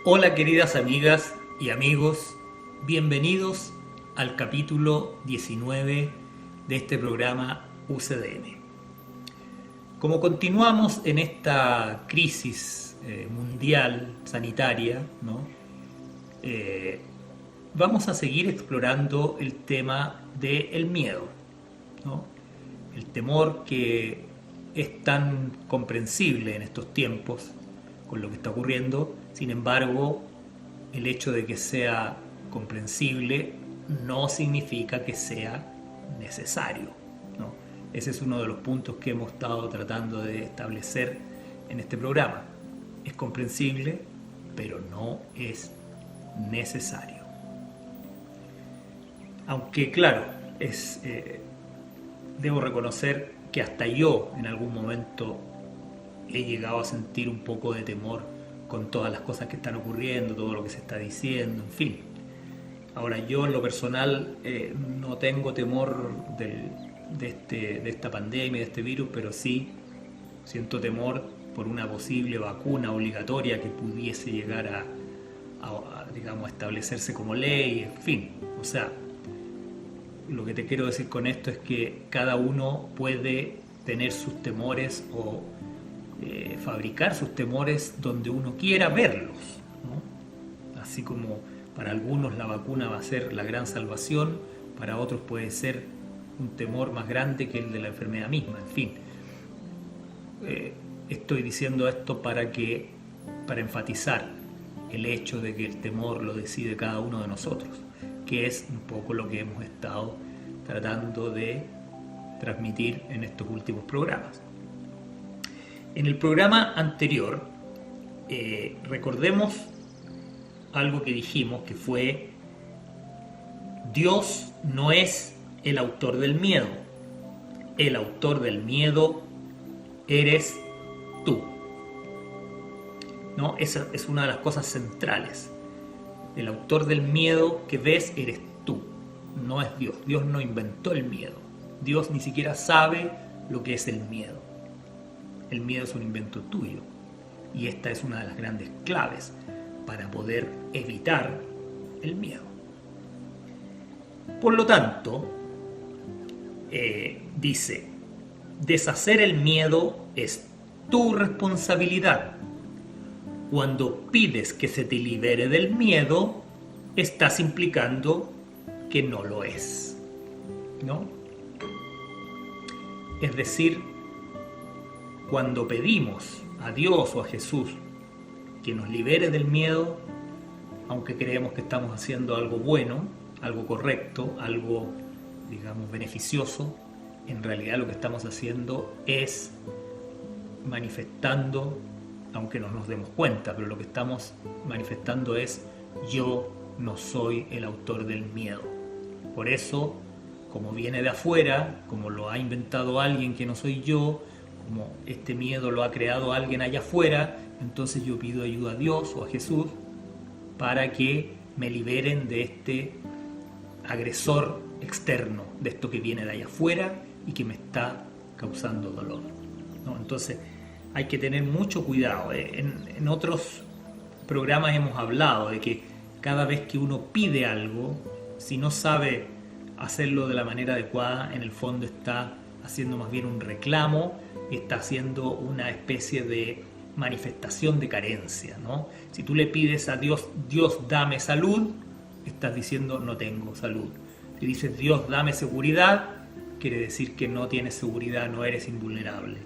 Hola queridas amigas y amigos, bienvenidos al capítulo 19 de este programa UCDN. Como continuamos en esta crisis mundial sanitaria, ¿no? Vamos a seguir explorando el tema del miedo, ¿no? El temor que es tan comprensible en estos tiempos con lo que está ocurriendo. Sin embargo, el hecho de que sea comprensible no significa que sea necesario, ¿no? Ese es uno de los puntos que hemos estado tratando de establecer en este programa. Es comprensible, pero no es necesario. Aunque claro, debo reconocer que hasta yo en algún momento he llegado a sentir un poco de temor con todas las cosas que están ocurriendo, todo lo que se está diciendo, en fin. Ahora yo en lo personal no tengo temor de esta pandemia, de este virus, pero sí siento temor por una posible vacuna obligatoria que pudiese llegar a establecerse como ley, en fin. O sea, lo que te quiero decir con esto es que cada uno puede tener sus temores o fabricar sus temores donde uno quiera verlos, ¿no? Así como para algunos la vacuna va a ser la gran salvación, para otros puede ser un temor más grande que el de la enfermedad misma, en fin. Estoy diciendo esto para enfatizar el hecho de que el temor lo decide cada uno de nosotros, que es un poco lo que hemos estado tratando de transmitir en estos últimos programas. En el programa anterior, recordemos algo que dijimos, que fue: Dios no es el autor del miedo. El autor del miedo eres tú, ¿no? Esa es una de las cosas centrales. El autor del miedo que ves eres tú, no es Dios. Dios no inventó el miedo. Dios ni siquiera sabe lo que es el miedo. El miedo es un invento tuyo. Y esta es una de las grandes claves para poder evitar el miedo. Por lo tanto, dice, deshacer el miedo es tu responsabilidad. Cuando pides que se te libere del miedo, estás implicando que no lo es, ¿no? Es decir, cuando pedimos a Dios o a Jesús que nos libere del miedo, aunque creemos que estamos haciendo algo bueno, algo correcto, algo, digamos, beneficioso, en realidad lo que estamos haciendo es manifestando, aunque no nos demos cuenta, pero lo que estamos manifestando es: yo no soy el autor del miedo. Por eso, como viene de afuera, como lo ha inventado alguien que no soy yo, como este miedo lo ha creado alguien allá afuera, entonces yo pido ayuda a Dios o a Jesús para que me liberen de este agresor externo, de esto que viene de allá afuera y que me está causando dolor, ¿no? Entonces hay que tener mucho cuidado. En otros programas hemos hablado de que cada vez que uno pide algo, si no sabe hacerlo de la manera adecuada, en el fondo está haciendo más bien un reclamo, está haciendo una especie de manifestación de carencia, ¿no? Si tú le pides a Dios, Dios dame salud, estás diciendo no tengo salud. Si dices Dios dame seguridad, quiere decir que no tienes seguridad, no eres invulnerable.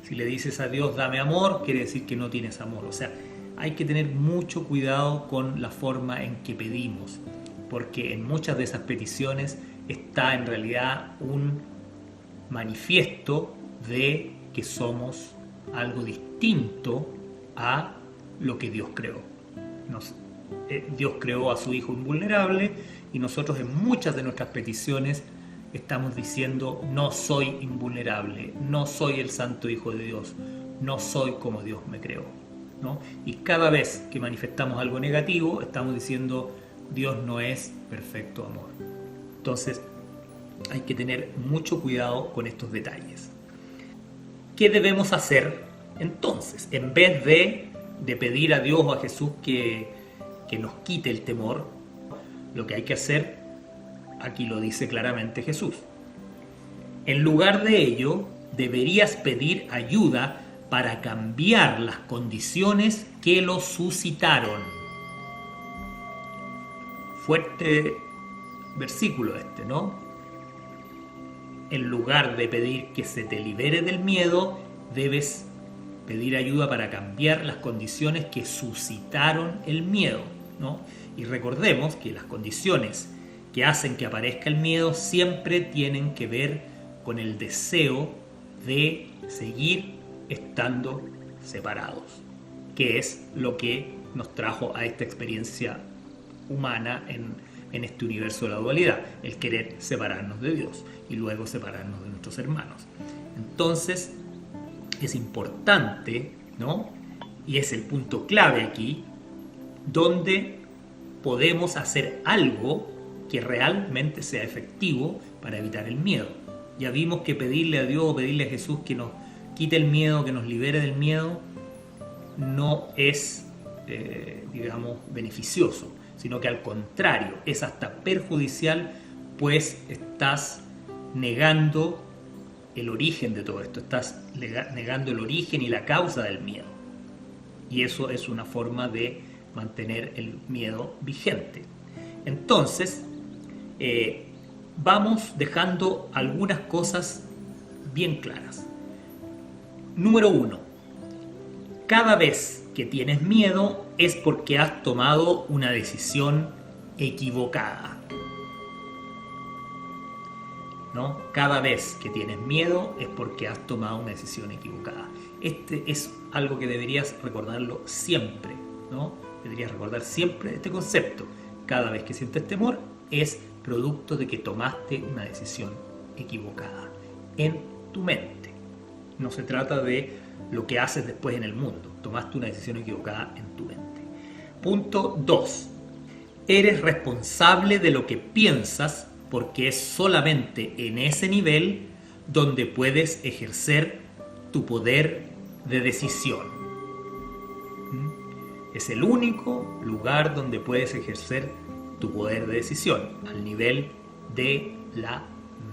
Si le dices a Dios dame amor, quiere decir que no tienes amor. O sea, hay que tener mucho cuidado con la forma en que pedimos, porque en muchas de esas peticiones está en realidad un manifiesto de que somos algo distinto a lo que Dios creó. Dios creó a su Hijo invulnerable y nosotros en muchas de nuestras peticiones estamos diciendo no soy invulnerable, no soy el Santo Hijo de Dios, no soy como Dios me creó, ¿no? Y cada vez que manifestamos algo negativo estamos diciendo Dios no es perfecto amor. Entonces hay que tener mucho cuidado con estos detalles. ¿Qué debemos hacer entonces? En vez de pedir a Dios o a Jesús que que nos quite el temor, lo que hay que hacer, aquí lo dice claramente Jesús. En lugar de ello, deberías pedir ayuda para cambiar las condiciones que lo suscitaron. Fuerte versículo este, ¿no? En lugar de pedir que se te libere del miedo, debes pedir ayuda para cambiar las condiciones que suscitaron el miedo, ¿no? Y recordemos que las condiciones que hacen que aparezca el miedo siempre tienen que ver con el deseo de seguir estando separados, que es lo que nos trajo a esta experiencia humana en este universo de la dualidad, el querer separarnos de Dios y luego separarnos de nuestros hermanos. Entonces es importante, ¿no? Y es el punto clave aquí, donde podemos hacer algo que realmente sea efectivo para evitar el miedo. Ya vimos que pedirle a Dios, pedirle a Jesús que nos quite el miedo, que nos libere del miedo, no es, beneficioso, sino que al contrario, es hasta perjudicial, pues estás negando el origen de todo esto, estás negando el origen y la causa del miedo. Y eso es una forma de mantener el miedo vigente. Entonces, vamos dejando algunas cosas bien claras. Número 1. Cada vez que tienes miedo es porque has tomado una decisión equivocada. ¿No? Cada vez que tienes miedo es porque has tomado una decisión equivocada. Este es algo que deberías recordarlo siempre, ¿no? Deberías recordar siempre este concepto. Cada vez que sientes temor es producto de que tomaste una decisión equivocada en tu mente. No se trata de lo que haces después en el mundo. Tomaste una decisión equivocada en tu mente. Punto 2. Eres responsable de lo que piensas porque es solamente en ese nivel donde puedes ejercer tu poder de decisión. Es el único lugar donde puedes ejercer tu poder de decisión, al nivel de la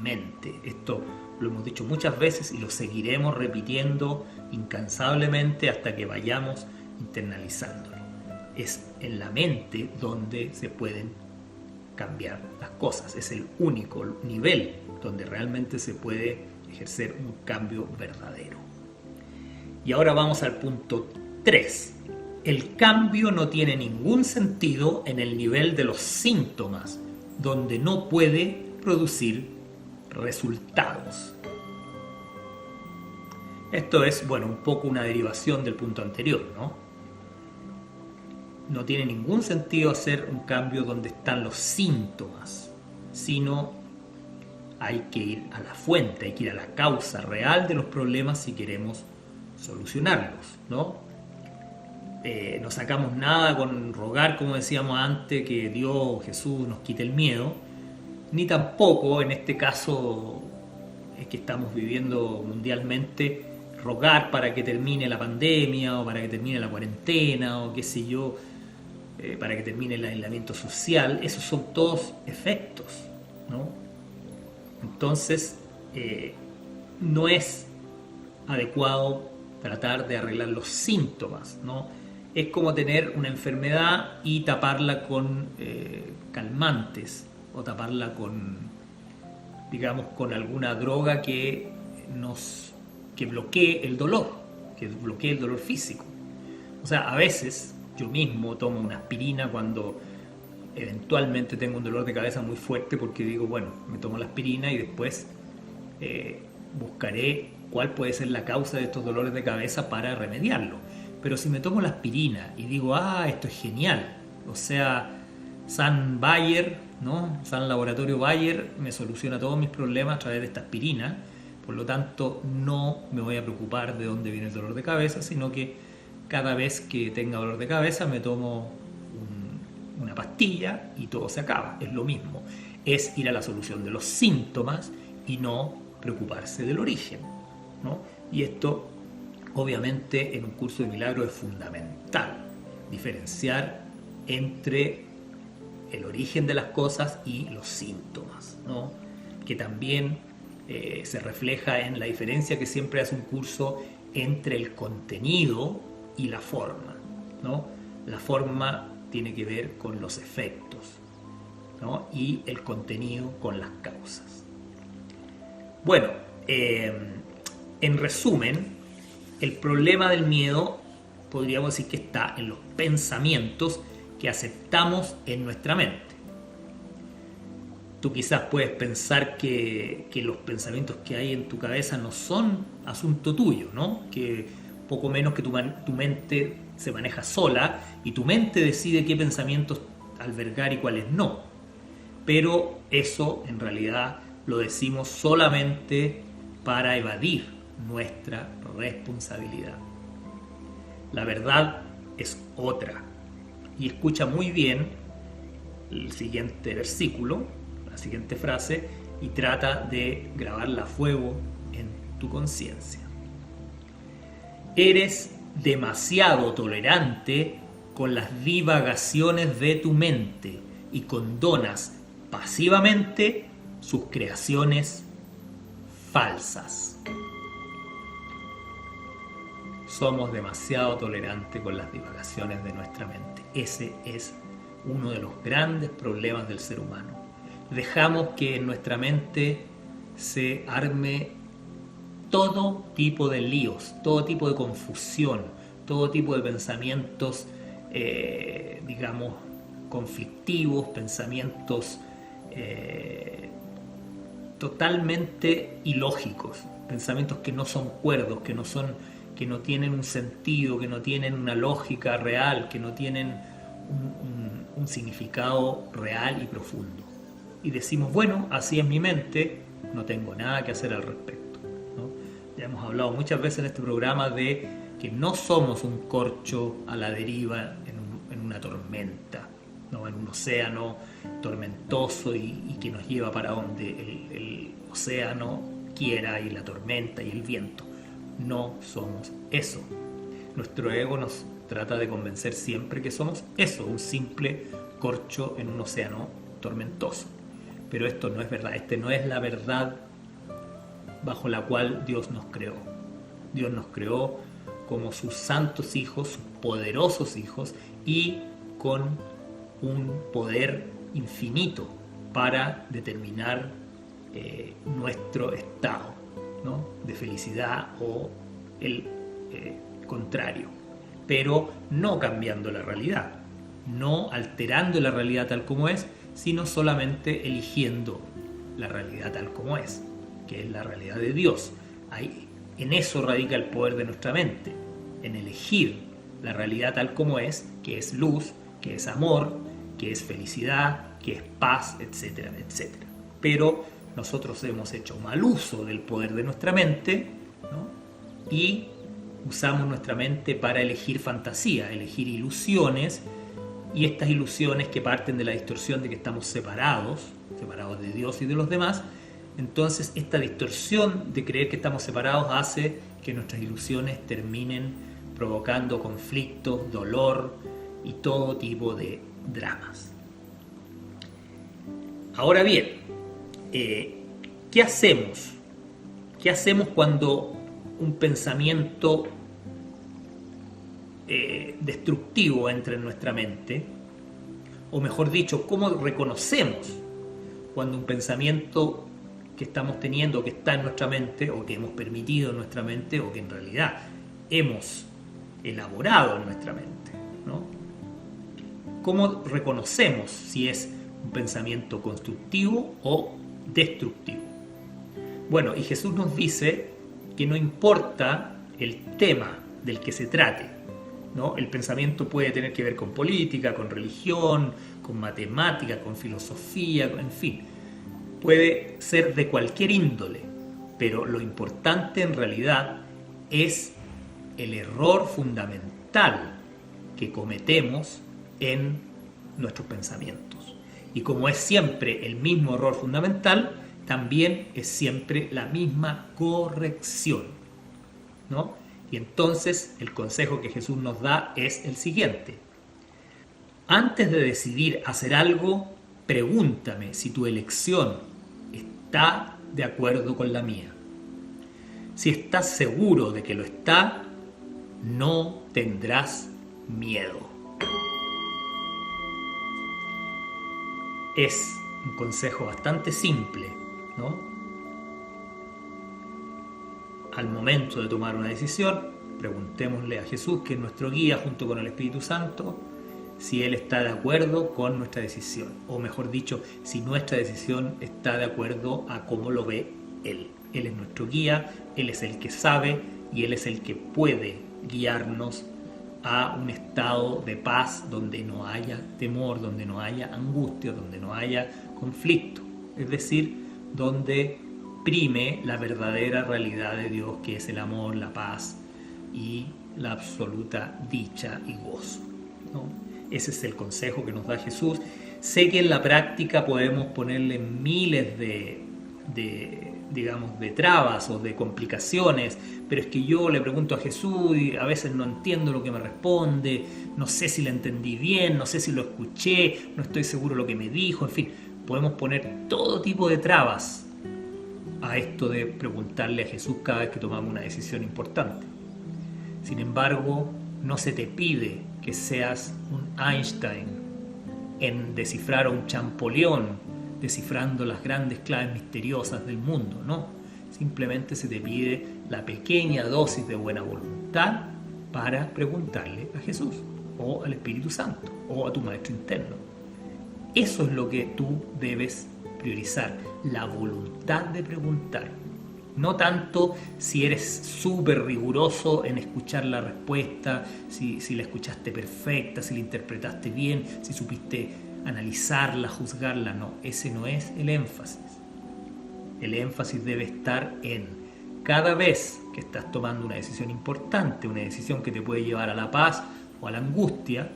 mente. Esto lo hemos dicho muchas veces y lo seguiremos repitiendo incansablemente hasta que vayamos internalizándolo. Es en la mente donde se pueden cambiar las cosas. Es el único nivel donde realmente se puede ejercer un cambio verdadero. Y ahora vamos al punto 3. El cambio no tiene ningún sentido en el nivel de los síntomas, donde no puede producir resultados. Esto es, un poco una derivación del punto anterior, ¿no? No tiene ningún sentido hacer un cambio donde están los síntomas, sino hay que ir a la fuente, hay que ir a la causa real de los problemas si queremos solucionarlos, ¿no? No sacamos nada con rogar, como decíamos antes, que Dios, Jesús nos quite el miedo, ni tampoco en este caso que estamos viviendo mundialmente, rogar para que termine la pandemia o para que termine la cuarentena o qué sé yo, para que termine el aislamiento social. Esos son todos efectos, ¿no? Entonces no es adecuado tratar de arreglar los síntomas, ¿no? Es como tener una enfermedad y taparla con calmantes o taparla con, con alguna droga que bloquee el dolor, que bloquee el dolor físico. O sea, a veces yo mismo tomo una aspirina cuando eventualmente tengo un dolor de cabeza muy fuerte, porque digo, me tomo la aspirina y después buscaré cuál puede ser la causa de estos dolores de cabeza para remediarlo. Pero si me tomo la aspirina y digo, esto es genial, o sea, San Bayer, ¿no? San Laboratorio Bayer me soluciona todos mis problemas a través de esta aspirina, por lo tanto no me voy a preocupar de dónde viene el dolor de cabeza, sino que cada vez que tenga dolor de cabeza me tomo una pastilla y todo se acaba. Es lo mismo, es ir a la solución de los síntomas y no preocuparse del origen, ¿no? Y esto obviamente en un curso de milagros es fundamental, diferenciar entre el origen de las cosas y los síntomas, ¿no? Que también se refleja en la diferencia que siempre hace un curso entre el contenido y la forma, ¿no? La forma tiene que ver con los efectos, ¿no? Y el contenido con las causas. Bueno, en resumen, el problema del miedo podríamos decir que está en los pensamientos que aceptamos en nuestra mente. Tú quizás puedes pensar que los pensamientos que hay en tu cabeza no son asunto tuyo, ¿no? Que poco menos que tu mente se maneja sola y tu mente decide qué pensamientos albergar y cuáles no. Pero eso en realidad lo decimos solamente para evadir nuestra responsabilidad. La verdad es otra. Y escucha muy bien el siguiente versículo, la siguiente frase, y trata de grabarla a fuego en tu conciencia. Eres demasiado tolerante con las divagaciones de tu mente y condonas pasivamente sus creaciones falsas. Somos demasiado tolerantes con las divagaciones de nuestra mente. Ese es uno de los grandes problemas del ser humano. Dejamos que en nuestra mente se arme todo tipo de líos, todo tipo de confusión, todo tipo de pensamientos, digamos, conflictivos, pensamientos totalmente ilógicos, pensamientos que no son cuerdos, que no tienen un sentido, que no tienen una lógica real, que no tienen un significado real y profundo. Y decimos, bueno, así es mi mente, no tengo nada que hacer al respecto, ¿no? Ya hemos hablado muchas veces en este programa de que no somos un corcho a la deriva en una tormenta, ¿no? En un océano tormentoso y que nos lleva para donde el océano quiera y la tormenta y el viento. No somos eso. Nuestro ego nos trata de convencer siempre que somos eso, un simple corcho en un océano tormentoso. Pero esto no es verdad, no es la verdad bajo la cual Dios nos creó. Dios nos creó como sus santos hijos, sus poderosos hijos, y con un poder infinito para determinar nuestro estado, ¿no? De felicidad o el contrario, pero no cambiando la realidad, no alterando la realidad tal como es, sino solamente eligiendo la realidad tal como es, que es la realidad de Dios. Ahí, en eso radica el poder de nuestra mente, en elegir la realidad tal como es, que es luz, que es amor, que es felicidad, que es paz, etcétera, etcétera. Pero nosotros hemos hecho mal uso del poder de nuestra mente, ¿no? Y usamos nuestra mente para elegir fantasía, elegir ilusiones, y estas ilusiones que parten de la distorsión de que estamos separados de Dios y de los demás. Entonces esta distorsión de creer que estamos separados hace que nuestras ilusiones terminen provocando conflictos, dolor y todo tipo de dramas. Ahora bien, ¿qué hacemos? ¿Qué hacemos cuando un pensamiento destructivo entra en nuestra mente? O mejor dicho, ¿cómo reconocemos cuando un pensamiento que estamos teniendo, que está en nuestra mente, o que hemos permitido en nuestra mente, o que en realidad hemos elaborado en nuestra mente, ¿no? ¿Cómo reconocemos si es un pensamiento constructivo o destructivo? Bueno, y Jesús nos dice que no importa el tema del que se trate, ¿no? El pensamiento puede tener que ver con política, con religión, con matemática, con filosofía, en fin. Puede ser de cualquier índole, pero lo importante en realidad es el error fundamental que cometemos en nuestros pensamientos. Y como es siempre el mismo error fundamental, también es siempre la misma corrección, ¿no? Y entonces el consejo que Jesús nos da es el siguiente: Antes de decidir hacer algo, pregúntame si tu elección está de acuerdo con la mía. Si estás seguro de que lo está, no tendrás miedo. Es un consejo bastante simple, ¿no? Al momento de tomar una decisión, preguntémosle a Jesús, que es nuestro guía junto con el Espíritu Santo, si Él está de acuerdo con nuestra decisión, o mejor dicho, si nuestra decisión está de acuerdo a cómo lo ve Él. Él es nuestro guía, Él es el que sabe y Él es el que puede guiarnos a un estado de paz donde no haya temor, donde no haya angustia, donde no haya conflicto, es decir, donde prime la verdadera realidad de Dios, que es el amor, la paz y la absoluta dicha y gozo, ¿no? Ese es el consejo que nos da Jesús. Sé que en la práctica podemos ponerle miles de trabas o de complicaciones, pero es que yo le pregunto a Jesús y a veces no entiendo lo que me responde, no sé si le entendí bien, no sé si lo escuché, no estoy seguro de lo que me dijo, en fin, podemos poner todo tipo de trabas a esto de preguntarle a Jesús cada vez que tomamos una decisión importante. Sin embargo, no se te pide que seas un Einstein en descifrar a un Champollion, descifrando las grandes claves misteriosas del mundo, no. Simplemente se te pide la pequeña dosis de buena voluntad para preguntarle a Jesús, o al Espíritu Santo, o a tu maestro interno. Eso es lo que tú debes priorizar, la voluntad de preguntar. No tanto si eres súper riguroso en escuchar la respuesta, si la escuchaste perfecta, si la interpretaste bien, si supiste analizarla, juzgarla. No, ese no es el énfasis. El énfasis debe estar en cada vez que estás tomando una decisión importante, una decisión que te puede llevar a la paz o a la angustia,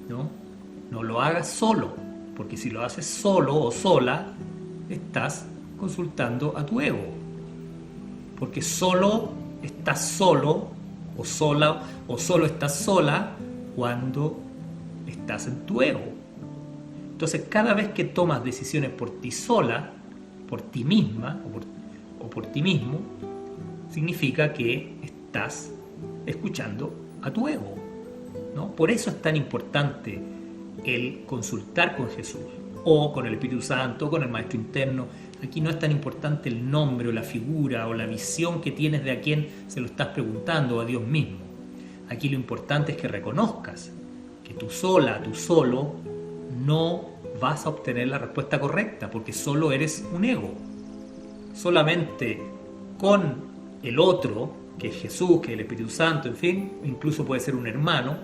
no lo hagas solo, porque si lo haces solo o sola, estás consultando a tu ego. Porque solo estás solo o sola, o solo estás sola cuando estás en tu ego. Entonces, cada vez que tomas decisiones por ti sola, por ti misma o por ti mismo, significa que estás escuchando a tu ego, ¿no? Por eso es tan importante el consultar con Jesús o con el Espíritu Santo o con el Maestro interno. Aquí no es tan importante el nombre o la figura o la visión que tienes de a quién se lo estás preguntando, o a Dios mismo. Aquí lo importante es que reconozcas que tú sola, tú solo, no vas a obtener la respuesta correcta, porque solo eres un ego. Solamente con el otro, que es Jesús, que es el Espíritu Santo, en fin, incluso puede ser un hermano,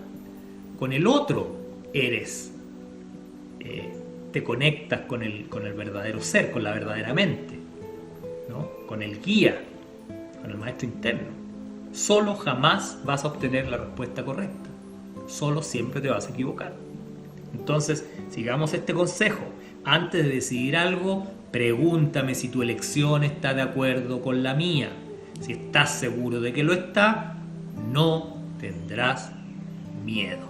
con el otro eres, te conectas con el verdadero ser, con la verdadera mente, ¿no? Con el guía, con el maestro interno. Solo jamás vas a obtener la respuesta correcta, solo siempre te vas a equivocar. Entonces, sigamos este consejo. Antes de decidir algo, pregúntame si tu elección está de acuerdo con la mía. Si estás seguro de que lo está, no tendrás miedo.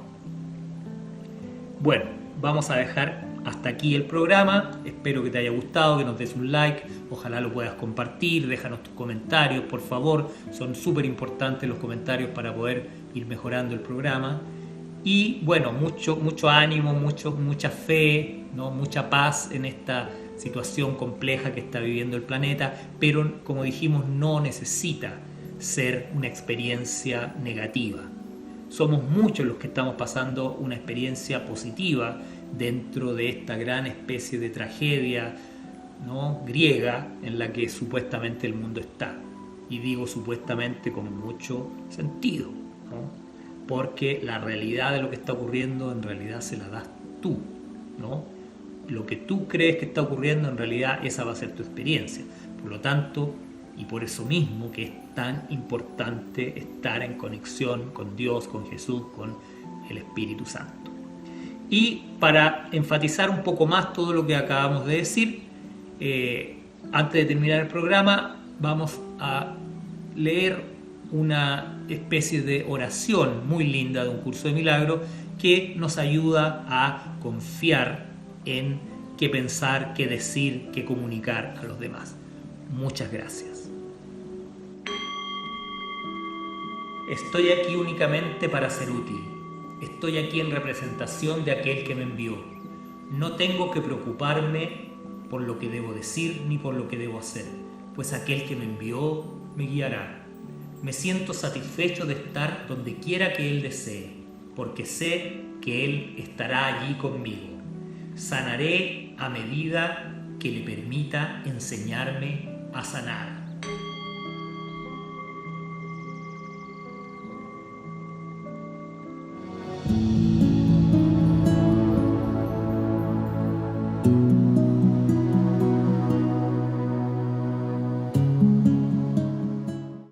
Bueno, vamos a dejar hasta aquí el programa. Espero que te haya gustado, que nos des un like, ojalá lo puedas compartir, déjanos tus comentarios, por favor. Son súper importantes los comentarios para poder ir mejorando el programa. Y bueno, mucho ánimo, mucha fe, ¿no? Mucha paz en esta situación compleja que está viviendo el planeta, pero como dijimos, no necesita ser una experiencia negativa. Somos muchos los que estamos pasando una experiencia positiva dentro de esta gran especie de tragedia, ¿no?, griega en la que supuestamente el mundo está. Y digo supuestamente con mucho sentido, ¿no? Porque la realidad de lo que está ocurriendo en realidad se la das tú, ¿no? Lo que tú crees que está ocurriendo, en realidad esa va a ser tu experiencia. Por lo tanto, y por eso mismo que es tan importante estar en conexión con Dios, con Jesús, con el Espíritu Santo. Y para enfatizar un poco más todo lo que acabamos de decir, antes de terminar el programa, vamos a leer una especie de oración muy linda de un curso de milagros que nos ayuda a confiar en qué pensar, qué decir, qué comunicar a los demás. Muchas gracias. Estoy aquí únicamente para ser útil. Estoy aquí en representación de aquel que me envió. No tengo que preocuparme por lo que debo decir ni por lo que debo hacer, pues aquel que me envió me guiará. Me siento satisfecho de estar donde quiera que Él desee, porque sé que Él estará allí conmigo. Sanaré a medida que le permita enseñarme a sanar.